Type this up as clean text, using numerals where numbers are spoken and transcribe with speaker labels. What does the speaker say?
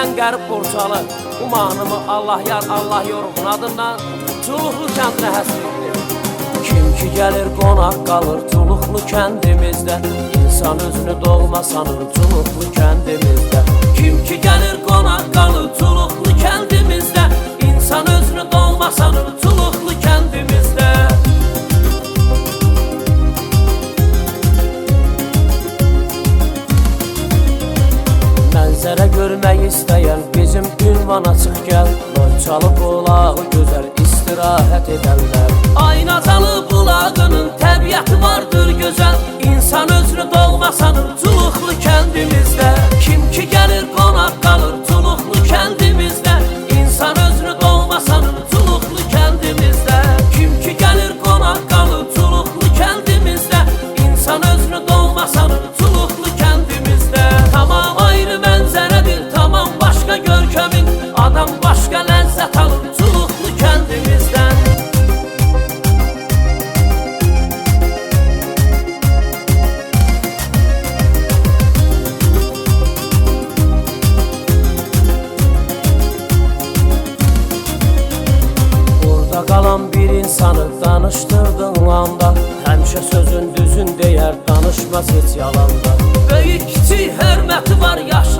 Speaker 1: Ən qərib Borçalı, umanımı Allah yar, Allah yorğun adından Çuluqlu kəndinə həsrətdir. Kim ki gəlir qonaq qalır Çuluqlu kəndimizdə, İnsan özünü doğma sanır Çuluqlu kəndimizdə. Kim ki gəlir qonaq qalır Çuluqlu kəndimizdə, İnsan özünü doğma sanır Çuluqlu kəndimizdə. Mənzərə görmək istəyən bizim ünvana çıx gəl. Borçalı bulağı gözəl istirahət edərlər. Aynacalı bulağının təbiəti vardır gözəl, İnsan özünü doğma sanır Çuluqlu kəndimizdə. Kim ki gəlir qonaq qalır Çuluqlu kəndimizdə, İnsan özünü doğma sanır Çuluqlu kəndimizdə. Kim ki gəlir qonaq qalır Çuluqlu kəndimizdə, İnsan özünü doğma sanır Çuluqlu kəndimizdə. Tamam ayrı mənzərədir, tamam başqa görkəmin, adam başqa ləzzət alır Çuluqlu kəndimizdən. Burada qalan bir insanı danışdırdın landa, həmişə sözün düzün deyər, danışmaz heç yalanda. Böyük kiçik hörməti var, yaş